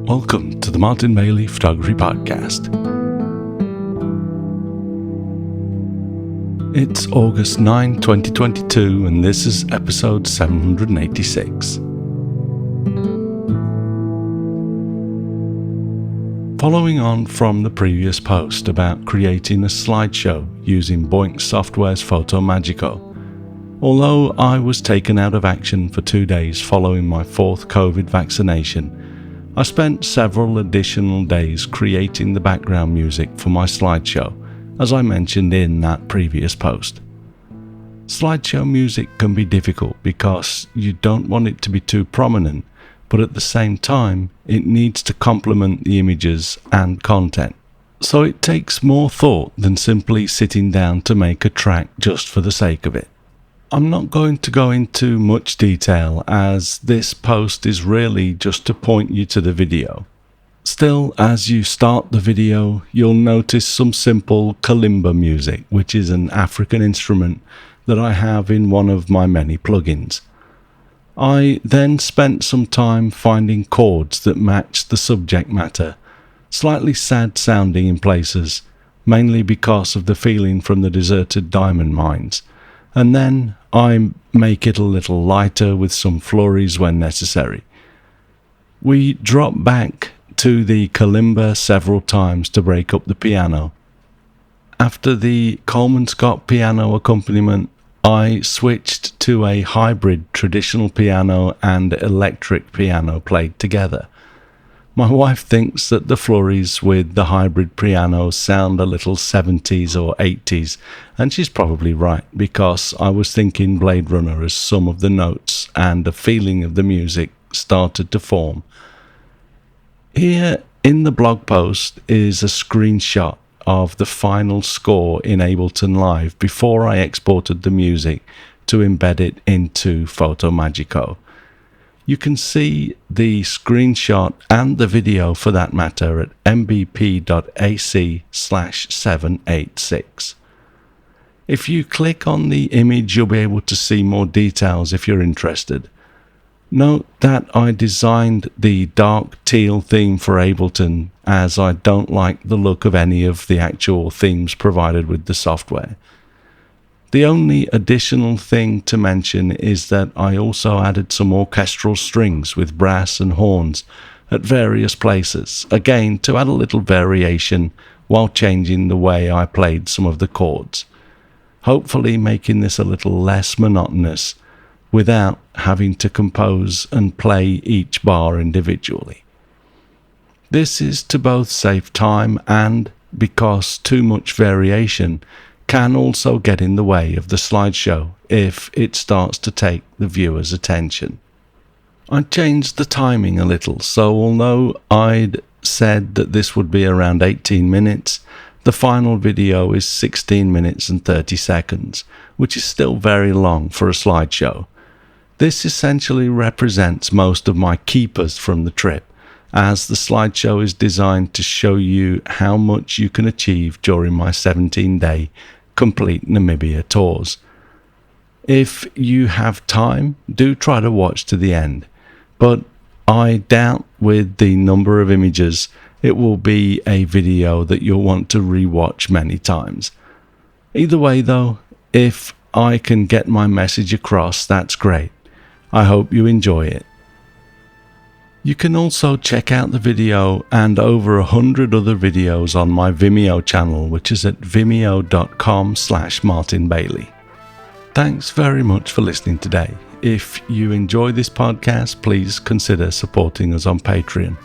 Welcome to the Martin Bailey Photography Podcast. It's August 9, 2022, and this is episode 786. Following on from the previous post about creating a slideshow using Boink Software's Photo Magico, although I was taken out of action for 2 days following my fourth COVID vaccination, I spent several additional days creating the background music for my slideshow, as I mentioned in that previous post. Slideshow music can be difficult because you don't want it to be too prominent, but at the same time, it needs to complement the images and content. So it takes more thought than simply sitting down to make a track just for the sake of it. I'm not going to go into much detail as this post is really just to point you to the video. Still, as you start the video, you'll notice some simple kalimba music, which is an African instrument that I have in one of my many plugins. I then spent some time finding chords that matched the subject matter, slightly sad sounding in places, mainly because of the feeling from the deserted diamond mines. And then I make it a little lighter with some flurries when necessary. We drop back to the kalimba several times to break up the piano. After the Coleman Scott piano accompaniment, I switched to a hybrid traditional piano and electric piano played together. My wife thinks that the flurries with the hybrid piano sound a little 70s or 80s, and she's probably right, because I was thinking Blade Runner as some of the notes and the feeling of the music started to form. Here in the blog post is a screenshot of the final score in Ableton Live before I exported the music to embed it into Photo Magico. You can see the screenshot and the video for that matter at mbp.ac/786. If you click on the image, you'll be able to see more details if you're interested. Note that I designed the dark teal theme for Ableton as I don't like the look of any of the actual themes provided with the software. The only additional thing to mention is that I also added some orchestral strings with brass and horns at various places, again to add a little variation while changing the way I played some of the chords, hopefully making this a little less monotonous without having to compose and play each bar individually. This is to both save time and because too much variation can also get in the way of the slideshow if it starts to take the viewer's attention. I changed the timing a little, so although I'd said that this would be around 18 minutes, the final video is 16 minutes and 30 seconds, which is still very long for a slideshow. This essentially represents most of my keepers from the trip, as the slideshow is designed to show you how much you can achieve during my 17-day complete Namibia tours. If you have time, do try to watch to the end, but I doubt with the number of images it will be a video that you'll want to re-watch many times. Either way though, if I can get my message across, that's great. I hope you enjoy it. You can also check out the video and over 100 other videos on my Vimeo channel, which is at vimeo.com/Martin Bailey. Thanks very much for listening today. If you enjoy this podcast, please consider supporting us on Patreon,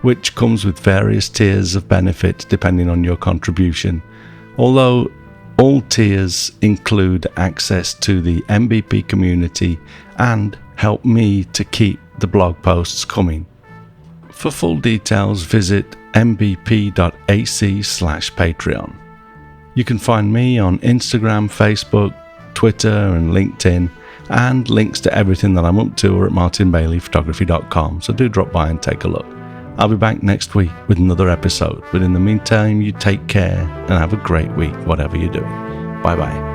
which comes with various tiers of benefits depending on your contribution, although all tiers include access to the MVP community and help me to keep the blog posts coming. For full details, visit mbp.ac/Patreon. You can find me on Instagram, Facebook, Twitter and LinkedIn, and links to everything that I'm up to are at martinbaileyphotography.com, so do drop by and take a look. I'll be back next week with another episode, but in the meantime, you take care and have a great week, whatever you're doing. Bye bye.